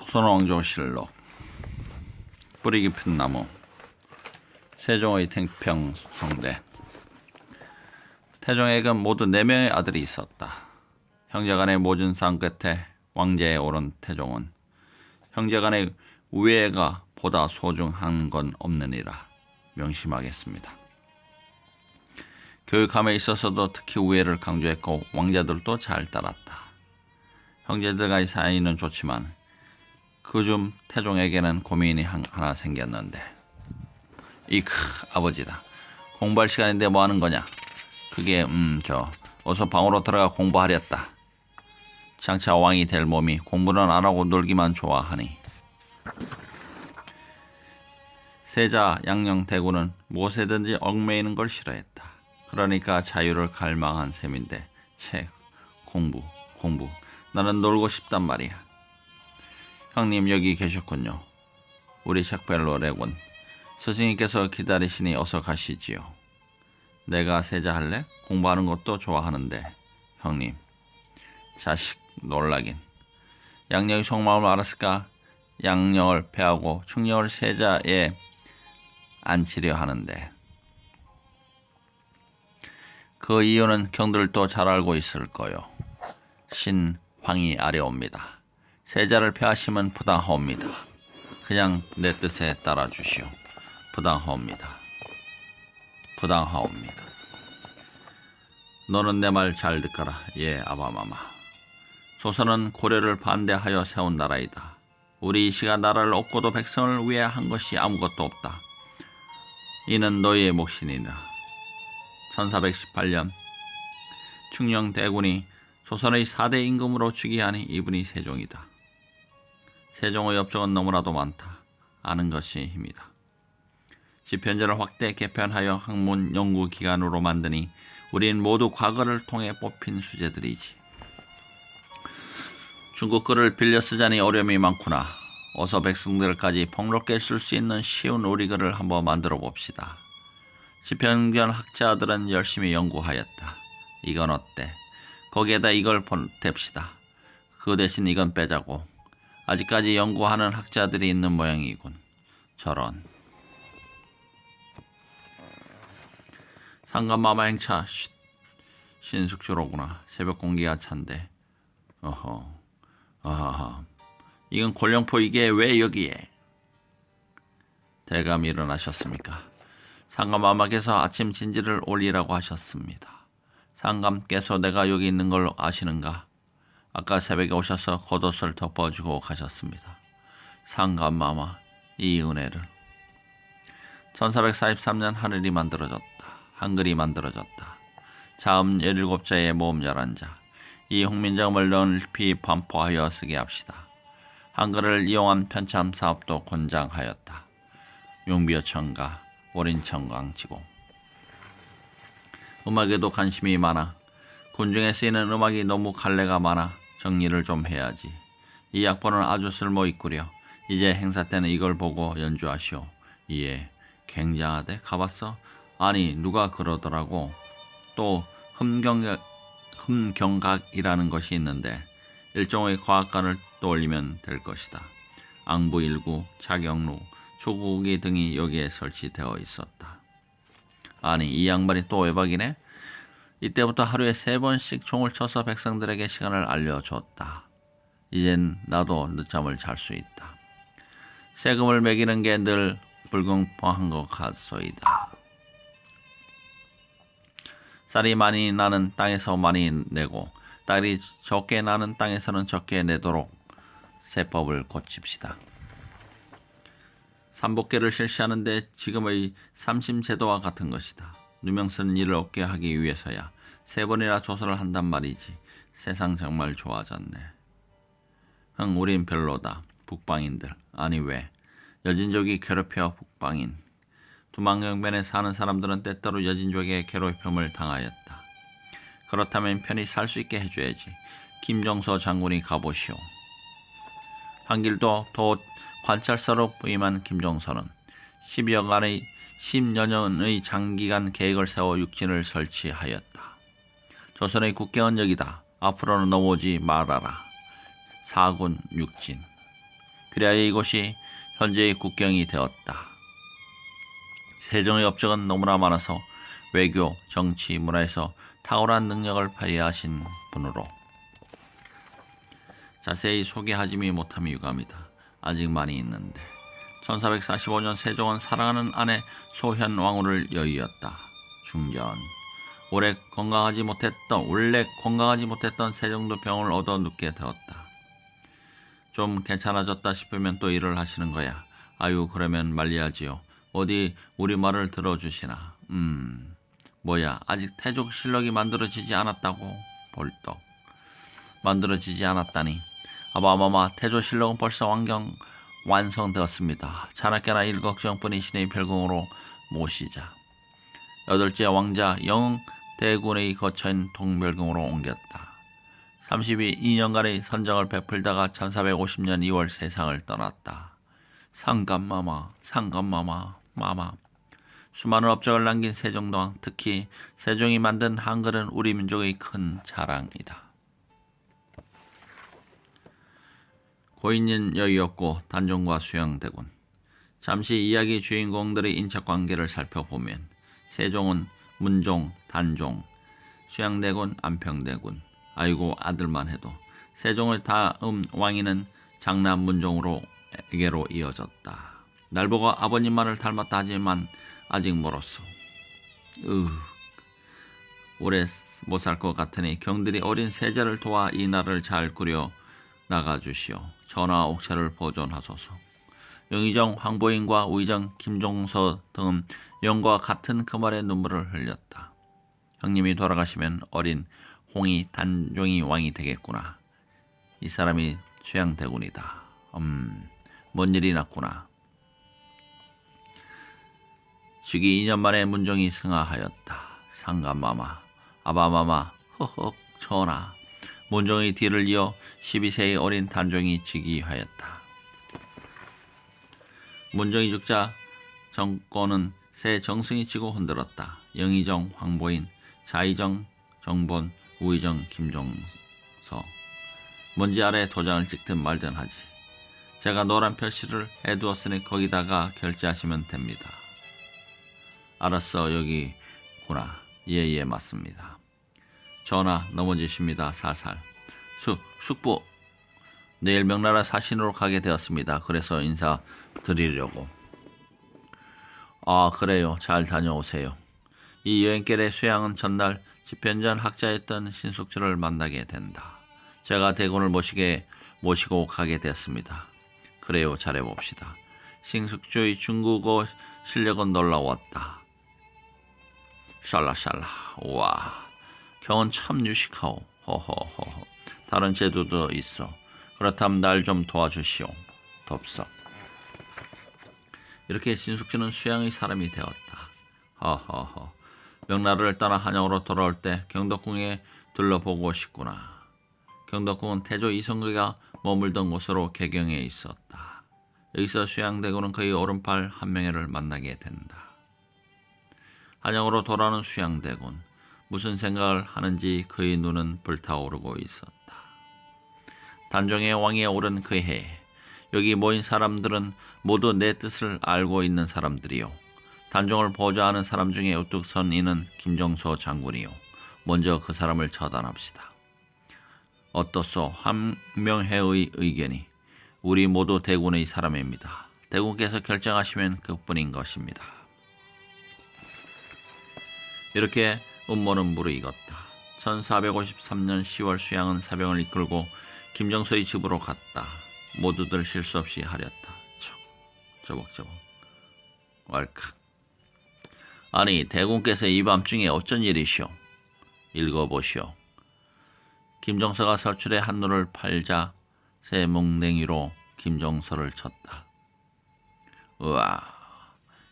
조선왕조실록. 뿌리 깊은 나무. 세종의 태평성대. 태종에게는 모두 4명의 아들이 있었다. 형제간의 모진 싸움 끝에 왕제에 오른 태종은 형제간의 우애가 보다 소중한 건 없느니라 명심하겠습니다. 교육함에 있어서도 특히 우애를 강조했고 왕자들도 잘 따랐다. 형제들과의 사이는 좋지만 그중 태종에게는 고민이 하나 생겼는데, 아버지다. 공부할 시간인데 뭐 하는 거냐? 그게 어서 방으로 들어가 공부하렸다. 장차 왕이 될 몸이 공부는 안 하고 놀기만 좋아하니. 세자 양녕대군은 무엇에든지 얽매이는 걸 싫어했다. 그러니까 자유를 갈망한 셈인데 책, 공부. 나는 놀고 싶단 말이야. 형님 여기 계셨군요. 우리 샥벨로레군. 스승님께서 기다리시니 어서 가시지요. 내가 세자 할래? 공부하는 것도 좋아하는데. 형님. 자식 놀라긴. 양녕의 속마음을 알았을까? 양녕을 패하고 충녕을 세자에 앉히려 하는데. 그 이유는 경들도 잘 알고 있을 거요. 신황이 아래옵니다. 세자를 패하시면 부당하옵니다. 그냥 내 뜻에 따라주시오. 부당하옵니다. 너는 내 말 잘 듣거라. 예, 아바마마. 조선은 고려를 반대하여 세운 나라이다. 우리 이씨가 나라를 얻고도 백성을 위해 한 것이 아무것도 없다. 이는 너희의 몫이니라. 1418년 충녕대군이 조선의 4대 임금으로 즉위하니 이분이 세종이다. 세종의 업적은 너무나도 많다. 아는 것이 힘이다. 지편제를 확대 개편하여 학문 연구기관으로 만드니 우린 모두 과거를 통해 뽑힌 수재들이지. 중국 글을 빌려 쓰자니 어려움이 많구나. 어서 백성들까지 폭넓게 쓸 수 있는 쉬운 우리글을 한번 만들어 봅시다. 지편견 학자들은 열심히 연구하였다. 이건 어때? 거기에다 이걸 보탭시다. 그 대신 이건 빼자고. 아직까지 연구하는 학자들이 있는 모양이군. 저런. 상감마마 행차. 신숙주로구나. 새벽 공기가 찬데. 이건 곤룡포. 이게 왜 여기에? 대감 일어나셨습니까? 상감마마께서 아침 진지를 올리라고 하셨습니다. 상감께서 내가 여기 있는 걸 아시는가? 아까 새벽에 오셔서 겉옷을 덮어주고 가셨습니다. 상감마마, 이 은혜를. 1443년 하늘이 만들어졌다. 한글이 만들어졌다. 자음 17자의 모음 11자. 이 홍민정을 넓히 반포하여 쓰게 합시다. 한글을 이용한 편참 사업도 권장하였다. 용비어천가, 오린천광지고. 음악에도 관심이 많아. 군중에 쓰이는 음악이 너무 갈래가 많아. 정리를 좀 해야지. 이 악보는 아주 쓸모있구려. 이제 행사 때는 이걸 보고 연주하시오. 예, 굉장하대. 가봤어? 아니, 누가 그러더라고. 또 흠경각이라는 것이 있는데 일종의 과학관을 떠올리면 될 것이다. 앙부일구, 차경루, 조국이 등이 여기에 설치되어 있었다. 아니, 이 양반이 또 외박이네? 이때부터 하루에 3번씩 총을 쳐서 백성들에게 시간을 알려줬다. 이젠 나도 늦잠을 잘 수 있다. 세금을 매기는 게 늘 불공평한 것 같소이다. 쌀이 많이 나는 땅에서 많이 내고 딸이 적게 나는 땅에서는 적게 내도록 세법을 고칩시다. 삼복계를 실시하는데 지금의 삼심제도와 같은 것이다. 누명 쓰는 일을 없게 하기 위해서야 3번이나 조사를 한단 말이지. 세상 정말 좋아졌네. 우린 별로다. 북방인들. 아니 왜? 여진족이 괴롭혀 북방인. 두만경변에 사는 사람들은 때때로 여진족의 괴롭힘을 당하였다. 그렇다면 편히 살 수 있게 해줘야지. 김종서 장군이 가보시오. 한길도 더 관찰사로 부임한 김종서는 10여 년의 장기간 계획을 세워 육진을 설치하였다. 조선의 국경은 여기다. 앞으로는 넘어오지 말아라. 4군 육진. 그리하여 이곳이 현재의 국경이 되었다. 세종의 업적은 너무나 많아서 외교, 정치, 문화에서 탁월한 능력을 발휘하신 분으로 자세히 소개하지 못함이 유감이다. 아직 많이 있는데 1445년 세종은 사랑하는 아내 소현왕후를 여의었다. 중전 원래 건강하지 못했던 세종도 병을 얻어 눕게 되었다. 좀 괜찮아졌다 싶으면 또 일을 하시는 거야. 아유 그러면 말리야지요. 어디 우리 말을 들어주시나. 뭐야 아직 태족실록이 만들어지지 않았다고. 벌떡 만들어지지 않았다니. 아바마마 태조실록은 벌써 완성되었습니다. 차나깨나 일 걱정뿐이시니 별궁으로 모시자. 8째 왕자 영응 대군의 거처인 동별궁으로 옮겼다. 32년간의 선정을 베풀다가 1450년 2월 세상을 떠났다. 상감마마 마마. 수많은 업적을 남긴 세종대왕, 특히 세종이 만든 한글은 우리 민족의 큰 자랑이다. 고인인 여의였고 단종과 수양대군. 잠시 이야기 주인공들의 인척관계를 살펴보면 세종은 문종, 단종, 수양대군, 안평대군. 아이고 아들만 해도. 세종의 다음 왕위는 장남 문종으로에게로 이어졌다. 날 보고 아버님만을 닮았다 하지만 아직 멀었어. 오래 못 살 것 같으니 경들이 어린 세자를 도와 이 나라를 잘 꾸려 나가주시오. 전하 옥체를 보존하소서. 영의정 황보인과 우의정 김종서 등은 영과 같은 그 말에 눈물을 흘렸다. 형님이 돌아가시면 어린 홍이 단종이 왕이 되겠구나. 이 사람이 수양대군이다. 뭔 일이 났구나. 즉위 2년 만에 문종이 승하하였다. 상감마마, 아바마마, 허헉 전하. 문종의 뒤를 이어 12세의 어린 단종이 즉위하였다. 문종이 죽자 정권은 새 정승이 치고 흔들었다. 영의정 황보인, 자의정 정본, 우의정 김종서. 먼지 아래 도장을 찍든 말든 하지. 제가 노란 표시를 해두었으니 거기다가 결제하시면 됩니다. 알았어, 여기구나. 예, 맞습니다. 전하, 넘어지십니다. 살살. 숙부, 내일 명나라 사신으로 가게 되었습니다. 그래서 인사 드리려고. 아, 그래요. 잘 다녀오세요. 이 여행길에 수양은 전날 집현전 학자였던 신숙주를 만나게 된다. 제가 대군을 모시고 가게 됐습니다. 그래요. 잘해봅시다. 신숙주의 중국어 실력은 놀라웠다. 샬라샬라. 와, 경은 참 유식하오. 허허허허. 다른 제도도 있어. 그렇다면 날 좀 도와주시오. 덥석. 이렇게 신숙주는 수양의 사람이 되었다. 허허허. 명나라를 떠나 한양으로 돌아올 때 경덕궁에 둘러보고 싶구나. 경덕궁은 태조 이성계가 머물던 곳으로 개경에 있었다. 여기서 수양대군은 그의 오른팔 한명회를 만나게 된다. 한양으로 돌아오는 수양대군. 무슨 생각을 하는지 그의 눈은 불타오르고 있었다. 단종의 왕위에 오른 그 해, 여기 모인 사람들은 모두 내 뜻을 알고 있는 사람들이요. 단종을 보좌하는 사람 중에 우뚝 선 이는 김종서 장군이요. 먼저 그 사람을 처단합시다. 어떻소? 한명회의 의견이. 우리 모두 대군의 사람입니다. 대군께서 결정하시면 그뿐인 것입니다. 이렇게 음모는 무르익었다. 1453년 10월 수양은 사병을 이끌고 김종서의 집으로 갔다. 모두들 실수 없이 하렸다. 저벅저벅. 왈칵. 아니, 대군께서 이 밤중에 어쩐 일이시오? 읽어보시오. 김종서가 설출에 한눈을 팔자 새 뭉댕이로 김종서를 쳤다. 우와.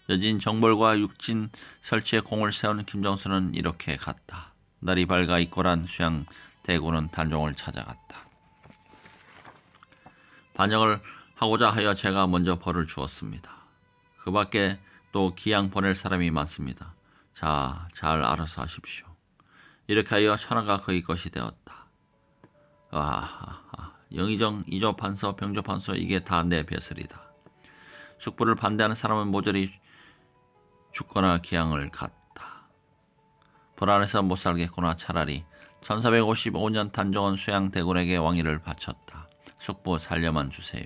여진 정벌과 육진 설치에 공을 세운 김종서는 이렇게 갔다. 날이 밝아 있고란 수양 대군은 단종을 찾아갔다. 반역을 하고자 하여 제가 먼저 벌을 주었습니다. 그 밖에 또 기양 보낼 사람이 많습니다. 자, 잘 알아서 하십시오. 이렇게 하여 천하가 그의 것이 되었다. 영의정, 이조판서, 병조판서 이게 다 내 벼슬이다. 숙부를 반대하는 사람은 모조리 죽거나 기양을 갔다. 불안해서 못 살겠구나. 차라리 1455년 단종은 수양대군에게 왕위를 바쳤다. 숙부 살려만 주세요.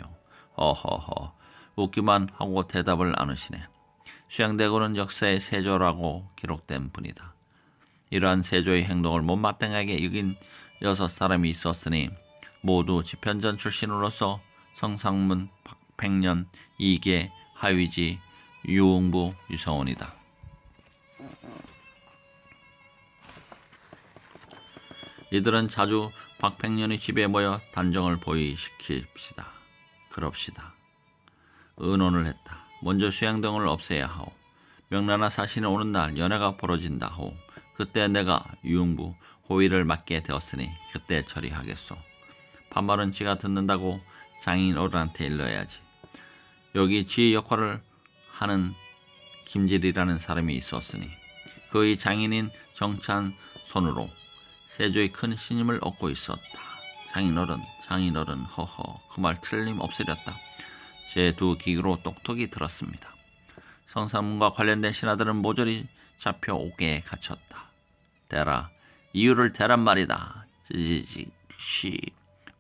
어허허. 웃기만 하고 대답을 안 하시네. 수양대군은 역사의 세조라고 기록된 분이다. 이러한 세조의 행동을 못마땅하게 여긴 6사람이 있었으니 모두 집현전 출신으로서 성상문, 박팽년, 이계, 하위지, 유흥부, 유성원이다. 이들은 자주 박팽년의 집에 모여 단정을 보이시킵시다. 그럽시다. 의논을 했다. 먼저 수양등을 없애야 하오. 명나라 사신이 오는 날 연회가 벌어진다 하오. 그때 내가 유흥부 호위를 맡게 되었으니 그때 처리하겠소. 반말은 지가 듣는다고 장인 어른한테 일러야지. 여기 지 역할을 하는 김질이라는 사람이 있었으니 그의 장인인 정찬 손으로 세조의 큰 신임을 얻고 있었다. 장인어른, 허허, 그 말 틀림없으렸다. 제 두 귀로 똑똑히 들었습니다. 성상문과 관련된 신하들은 모조리 잡혀 옥에 갇혔다. 대라, 이유를 대란 말이다. 찌찌찌,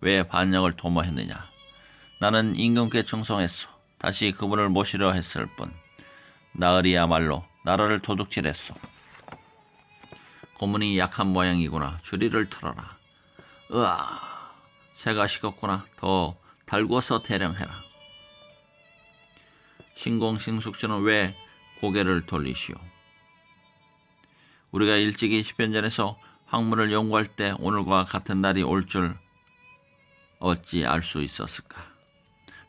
왜 반역을 도모했느냐. 나는 임금께 충성했소. 다시 그분을 모시려 했을 뿐. 나으리야말로 나라를 도둑질했소. 고문이 약한 모양이구나. 주리를 틀어라. 으아, 새가 식었구나. 더 달구어서 대령해라. 신공신숙주는 왜 고개를 돌리시오? 우리가 일찍이 집현전에서 학문을 연구할 때 오늘과 같은 날이 올 줄 어찌 알 수 있었을까?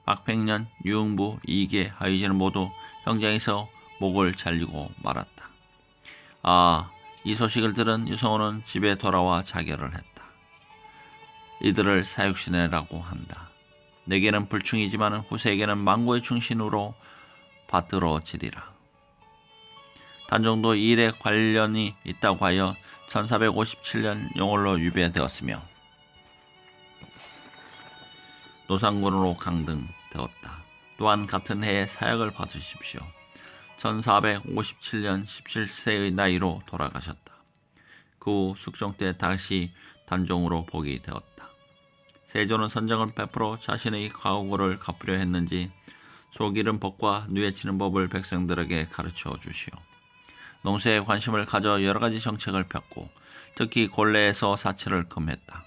박팽년, 유흥부, 이계, 하위지는 모두 현장에서 목을 잘리고 말았다. 아, 이 소식을 들은 유성원은 집에 돌아와 자결을 했다. 이들을 사육신해라고 한다. 내게는 불충이지만 후세에게는 망고의 충신으로 받들어지리라. 단종도 이 일에 관련이 있다고 하여 1457년 용월로 유배되었으며 노상군으로 강등되었다. 또한 같은 해에 사약을 받으십시오. 1457년 17세의 나이로 돌아가셨다. 그 후 숙종 때 다시 단종으로 복이 되었다. 세조는 선정을 베풀어 자신의 과오를 갚으려 했는지 속이른 법과 누에치는 법을 백성들에게 가르쳐 주시오. 농사에 관심을 가져 여러 가지 정책을 폈고 특히 골래에서 사치를 금했다.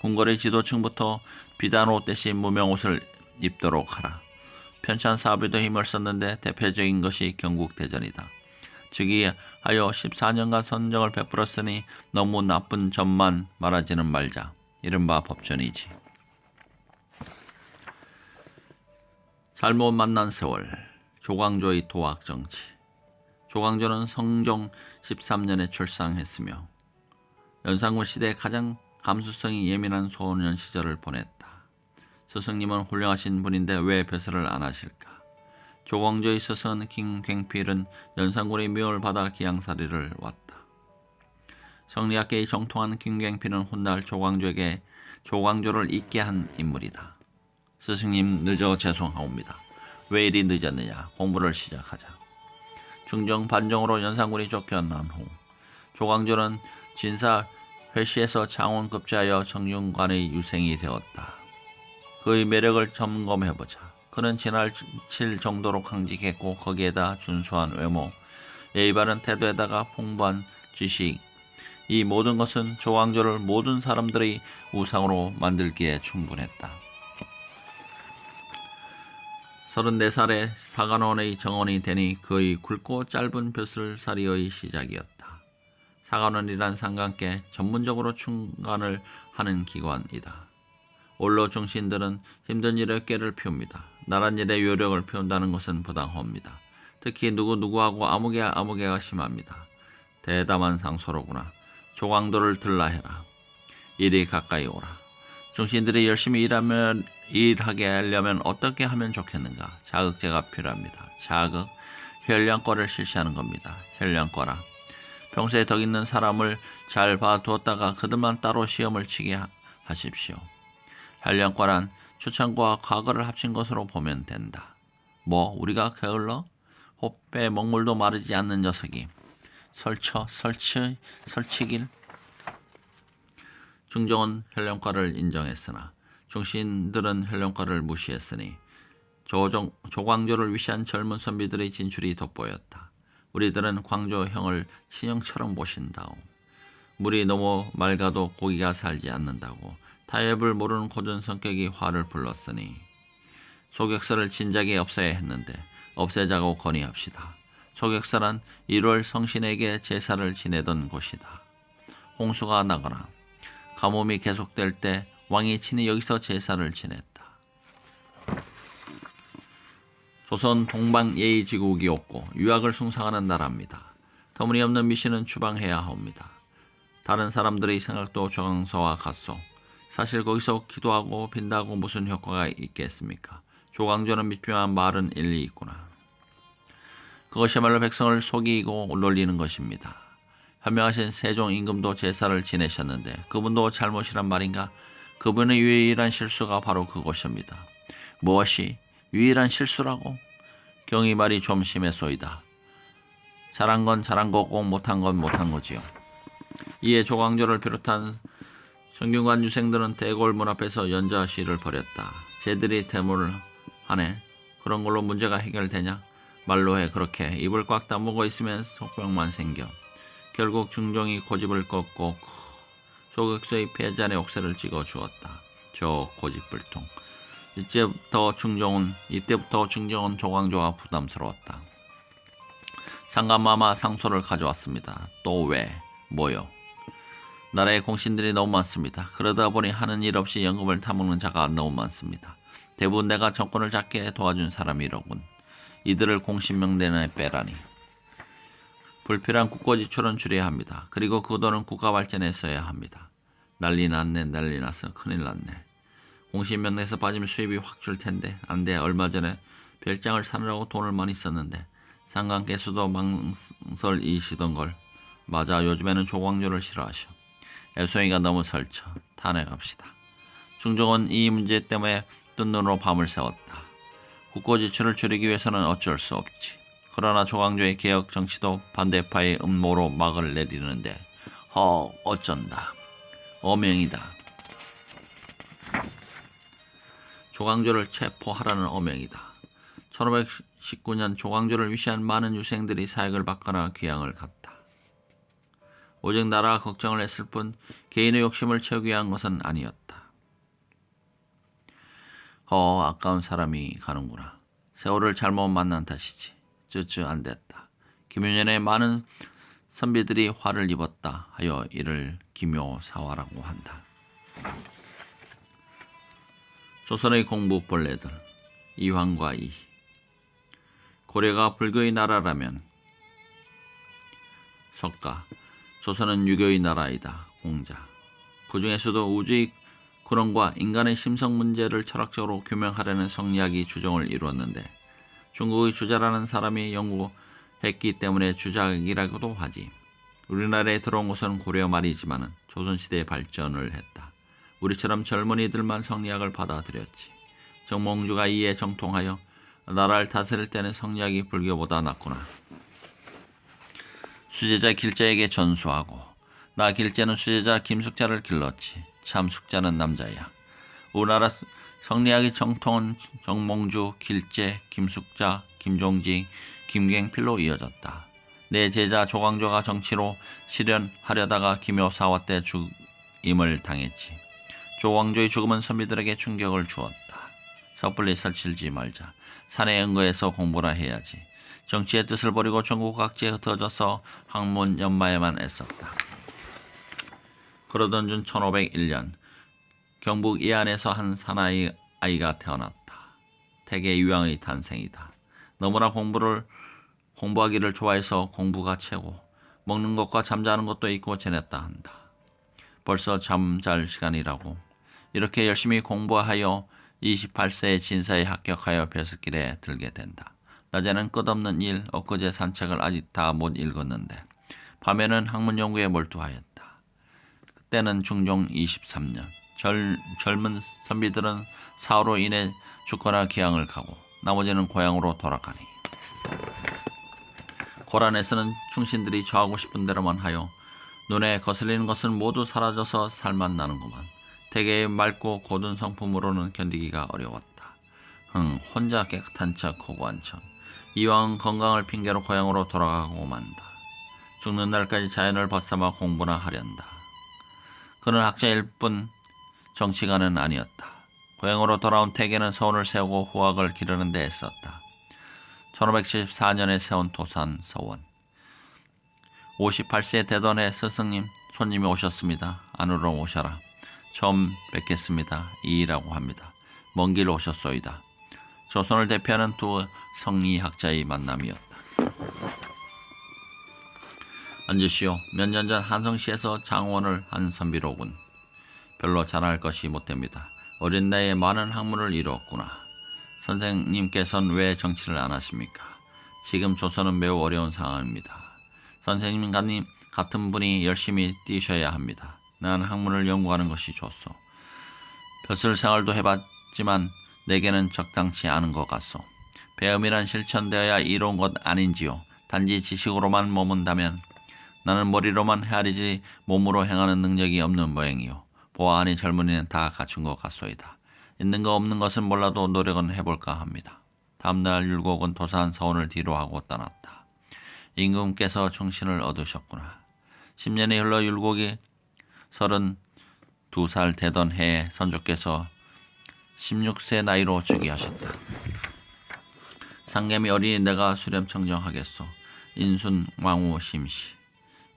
궁궐의 지도층부터 비단옷 대신 무명옷을 입도록 하라. 편찬 사업에도 힘을 썼는데 대표적인 것이 경국대전이다. 즉위하여 14년간 선정을 베풀었으니 너무 나쁜 점만 말하지는 말자. 이른바 법전이지. 잘못 만난 세월. 조광조의 도학정치. 조광조는 성종 13년에 출상했으며 연산군 시대에 가장 감수성이 예민한 소년 시절을 보냈다. 스승님은 훌륭하신 분인데 왜 벼슬을 안 하실까? 조광조의 스승 김굉필은 연산군의 미움을 받아 기양사리를 왔다. 성리학계의 정통한 김굉필은 훗날 조광조에게 조광조를 잊게 한 인물이다. 스승님 늦어 죄송하옵니다. 왜 이리 늦었느냐. 공부를 시작하자. 중정 반정으로 연산군이 쫓겨난 후 조광조는 진사 회시에서 장원급제하여 정윤관의 유생이 되었다. 그의 매력을 점검해보자. 그는 지나칠 정도로 강직했고 거기에다 준수한 외모, 예의 바른 태도에다가 풍부한 지식, 이 모든 것은 조광조를 모든 사람들의 우상으로 만들기에 충분했다. 34살에 사관원의 정원이 되니 그의 굵고 짧은 벼슬살이의 시작이었다. 사관원이란 상관께 전문적으로 충관을 하는 기관이다. 원로 중신들은 힘든 일에 꾀를 피웁니다. 나란 일에 요력을 피운다는 것은 부당합니다. 특히 누구하고 아무개가 심합니다. 대담한 상소로구나. 조광조를 들라 해라. 이리 가까이 오라. 중신들이 열심히 일하게 하려면 어떻게 하면 좋겠는가? 자극제가 필요합니다. 자극, 혈량과를 실시하는 겁니다. 혈량과라. 평소에 덕 있는 사람을 잘 봐두었다가 그들만 따로 시험을 치게 하십시오. 혈령과란 추천과 과거를 합친 것으로 보면 된다. 뭐 우리가 게을러? 호빼 먹물도 마르지 않는 녀석이 설치길. 중종은 혈령과를 인정했으나 중신들은 혈령과를 무시했으니 조광조를 위시한 젊은 선비들의 진출이 돋보였다. 우리들은 광조형을 친형처럼 보신다오. 물이 너무 맑아도 고기가 살지 않는다고 타협을 모르는 고전 성격이 화를 불렀으니 소격사를 진작에 없애야 했는데 없애자고 건의합시다. 소격사란 1월 성신에게 제사를 지내던 곳이다. 홍수가 나거나 가뭄이 계속될 때 왕이 친히 여기서 제사를 지냈다. 조선 동방 예의지국이 없고 유학을 숭상하는 나라입니다. 터무니없는 미신은 추방해야 합니다. 다른 사람들의 생각도 조광조와 같소. 사실 거기서 기도하고 빈다고 무슨 효과가 있겠습니까? 조광조는 믿지만 말은 일리 있구나. 그것이야말로 백성을 속이고 놀리는 것입니다. 현명하신 세종 임금도 제사를 지내셨는데 그분도 잘못이란 말인가? 그분의 유일한 실수가 바로 그것입니다. 무엇이 유일한 실수라고? 경의 말이 좀 심했소이다. 잘한 건 잘한 거고 못한 건 못한 거지요. 이에 조광조를 비롯한 성균관 유생들은 대궐 문 앞에서 연자 시위를 벌였다. 쟤들이 대모를 하네. 그런 걸로 문제가 해결되냐? 말로 해. 그렇게 입을 꽉 다물고 있으면 속병만 생겨. 결국 중종이 고집을 꺾고 소격서의 폐잔에 옥새를 찍어 주었다. 저 고집불통. 이때부터 중종은 조광조가 부담스러웠다. 상감마마 상소를 가져왔습니다. 또 왜? 뭐요? 나라의 공신들이 너무 많습니다. 그러다 보니 하는 일 없이 연금을 타먹는 자가 너무 많습니다. 대부분 내가 정권을 잡게 도와준 사람이로군. 이들을 공신명단에 빼라니. 불필요한 국고 지출은 줄여야 합니다. 그리고 그 돈은 국가 발전에 써야 합니다. 난리 났어. 큰일 났네. 공신명단에서 빠지면 수입이 확 줄 텐데. 안 돼. 얼마 전에 별장을 사느라고 돈을 많이 썼는데 상관께서도 망설이시던 걸. 맞아. 요즘에는 조광조를 싫어하셔. 애송이가 너무 설쳐. 탄핵합시다. 중종은 이 문제 때문에 뜬 눈으로 밤을 새웠다. 국고 지출을 줄이기 위해서는 어쩔 수 없지. 그러나 조광조의 개혁 정치도 반대파의 음모로 막을 내리는데 어쩐다. 어명이다. 조광조를 체포하라는 어명이다. 1519년 조광조를 위시한 많은 유생들이 사역을 받거나 귀향을 갔다. 오직 나라 걱정을 했을 뿐 개인의 욕심을 채우기 위한 것은 아니었다. 아까운 사람이 가는구나. 세월을 잘못 만난 탓이지. 안 됐다. 김윤현의 많은 선비들이 화를 입었다 하여 이를 기묘사화라고 한다. 조선의 공부벌레들 이황과 이. 고려가 불교의 나라라면 석가. 조선은 유교의 나라이다. 공자. 그 중에서도 우주의 근원과 인간의 심성 문제를 철학적으로 규명하려는 성리학이 주종을 이루었는데 중국의 주자라는 사람이 연구했기 때문에 주작이라고도 하지. 우리나라에 들어온 것은 고려 말이지만 조선시대의 발전을 했다. 우리처럼 젊은이들만 성리학을 받아들였지. 정몽주가 이에 정통하여 나라를 다스릴 때는 성리학이 불교보다 낫구나. 수제자 길자에게 전수하고 나 길자는 수제자 김숙자를 길렀지. 참 숙자는 남자야. 우리나라 성리학의 정통은 정몽주, 길제, 김숙자, 김종직, 김갱필로 이어졌다. 내 제자 조광조가 정치로 실현하려다가 기묘사화 때 죽임을 당했지. 조광조의 죽음은 선비들에게 충격을 주었다. 섣불리 설치지 말자. 산에 은거해서 공부나 해야지. 정치의 뜻을 버리고 전국 각지에 흩어져서 학문 연마에만 애썼다. 그러던 중 1501년 경북 예안에서 한 사나이 아이가 태어났다. 태계 유양의 탄생이다. 너무나 공부하기를 좋아해서 공부가 최고. 먹는 것과 잠자는 것도 잊고 지냈다 한다. 벌써 잠잘 시간이라고. 이렇게 열심히 공부하여 28세의 진사에 합격하여 벼슬길에 들게 된다. 낮에는 끝없는 일, 엊그제 산책을 아직 다 못 읽었는데 밤에는 학문 연구에 몰두하였다. 그때는 중종 23년. 젊은 선비들은 사후로 인해 죽거나 기양을 가고 나머지는 고향으로 돌아가니 고란에서는 충신들이 저하고 싶은 대로만 하여 눈에 거슬리는 것은 모두 사라져서 살만 나는구만. 대개의 맑고 고든 성품으로는 견디기가 어려웠다. 혼자 깨끗한 척 고고한 척 이왕 건강을 핑계로 고향으로 돌아가고 만다. 죽는 날까지 자연을 벗삼아 공부나 하련다. 그는 학자일 뿐 정치가는 아니었다. 고향으로 돌아온 태계는 서원을 세우고 후학을 기르는 데 애썼다. 1574년에 세운 도산 서원. 58세 되던 해 스승님 손님이 오셨습니다. 안으로 오셔라. 처음 뵙겠습니다. 이이라고 합니다. 먼 길 오셨소이다. 조선을 대표하는 두 성리학자의 만남이었다. 앉으시오. 몇 년 전 한성시에서 장원을 한 선비로군. 별로 자랑할 것이 못됩니다. 어린 나이에 많은 학문을 이루었구나. 선생님께서는 왜 정치를 안 하십니까? 지금 조선은 매우 어려운 상황입니다. 선생님 같은 분이 열심히 뛰셔야 합니다. 난 학문을 연구하는 것이 좋소. 벼슬 생활도 해봤지만 내게는 적당치 않은 것 같소. 배움이란 실천되어야 이로운 것 아닌지요. 단지 지식으로만 머문다면 나는 머리로만 헤아리지 몸으로 행하는 능력이 없는 모양이요. 보아하니 젊은이는 다 갖춘 것 같소이다. 있는 거 없는 것은 몰라도 노력은 해볼까 합니다. 다음날 율곡은 도산 서원을 뒤로하고 떠났다. 임금께서 충신을 얻으셨구나. 10년이 흘러 율곡이 32살 되던 해에 선조께서 16세 나이로 즉위하셨다. 상gem이 어린이 내가 수렴청정하겠소. 인순왕후 심씨.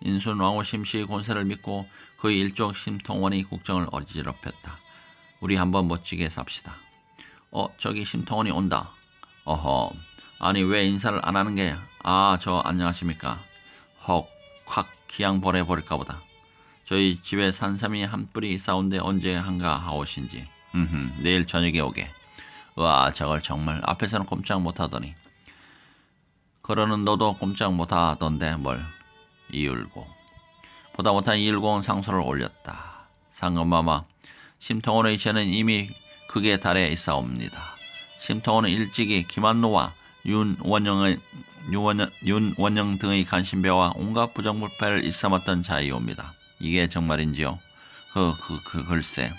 인순왕후 심씨의 권세를 믿고 그의 일족 심통원이 국정을 어지럽혔다. 우리 한번 멋지게 삽시다. 저기 심통원이 온다. 어허, 아니 왜 인사를 안 하는 게야? 저 안녕하십니까. 확 기양 보내버릴까 보다. 저희 집에 산삼이 한 뿌리 있사온데 언제 한가 하오신지. 내일 저녁에 오게. 와, 저걸 정말 앞에서는 꼼짝 못하더니 그러는 너도 꼼짝 못하던데 뭘. 이율곡. 보다 못한 이율곡은 상소를 올렸다. 상검마마, 심통원의 죄는 이미 극에 달해 있사옵니다. 심통원은 일찍이 김한노와 윤원영 등의 간신배와 온갖 부정부패를 일삼았던 자이옵니다. 이게 정말인지요? 글쎄.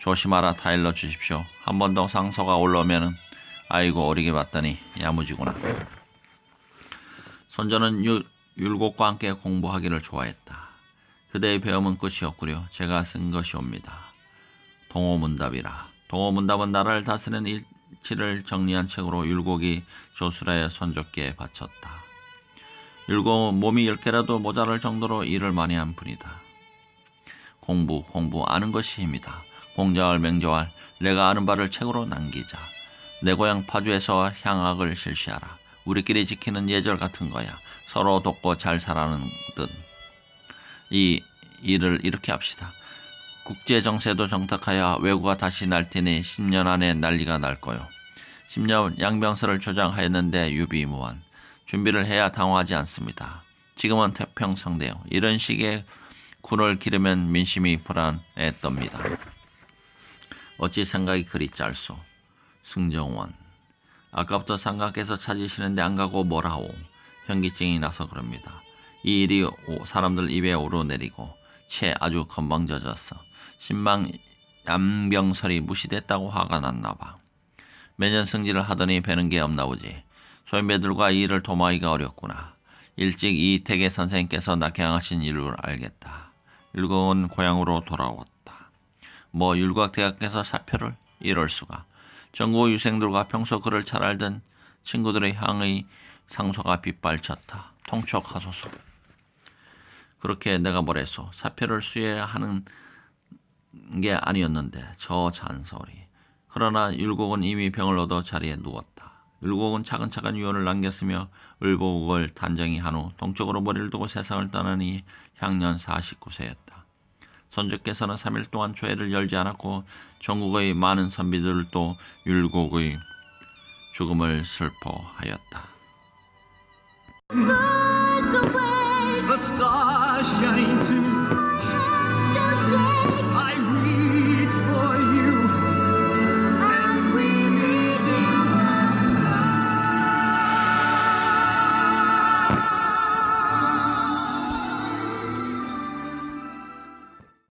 조심하라 타일러 주십시오. 한 번 더 상소가 올라오면은 아이고 어리게 봤더니 야무지구나. 손자는 율곡과 함께 공부하기를 좋아했다. 그대의 배움은 끝이 없구려. 제가 쓴 것이옵니다. 동호문답이라. 동호문답은 나라를 다스리는 일치를 정리한 책으로 율곡이 조술하여 손조께 바쳤다. 율곡은 몸이 10개라도 모자랄 정도로 일을 많이 한 분이다. 공부 아는 것이 힘이다. 공자왈 맹자왈 내가 아는 바를 책으로 남기자. 내 고향 파주에서 향학을 실시하라. 우리끼리 지키는 예절 같은 거야. 서로 돕고 잘 살아는 듯. 이 일을 이렇게 합시다. 국제정세도 정탁하여 왜구가 다시 날 테니 10년 안에 난리가 날 거요. 10년 양병설을 조장하였는데 유비무한. 준비를 해야 당황하지 않습니다. 지금은 태평성대요. 이런 식의 군을 기르면 민심이 불안해 떱니다. 어찌 생각이 그리 짧소. 승정원. 아까부터 상가께서 찾으시는데 안 가고 뭘 하오. 현기증이 나서 그럽니다. 이 일이 사람들 입에 오르내리고 채 아주 건방져졌어. 신망 양병설이 무시됐다고 화가 났나봐. 매년 승질을 하더니 배는 게 없나 보지. 소인배들과 이 일을 도모하기가 어렵구나. 일찍 이태계 선생님께서 낙향하신 이유를 알겠다. 율곡은 고향으로 돌아왔다. 율곡대학께서 사표를? 이럴 수가. 전국 유생들과 평소 그를 잘 알던 친구들의 향의 상소가 빗발쳤다. 통촉하소서. 그렇게 내가 뭐랬소. 사표를 수여해야 하는 게 아니었는데 저 잔소리. 그러나 율곡은 이미 병을 얻어 자리에 누웠다. 율곡은 차근차근 유언을 남겼으며 을복을 단정히 한 후 동쪽으로 머리를 두고 세상을 떠나니 향년 49세였다. 선조께서는 3일 동안 조회를 열지 않았고 전국의 많은 선비들도 율곡의 죽음을 슬퍼하였다. The stars shine too.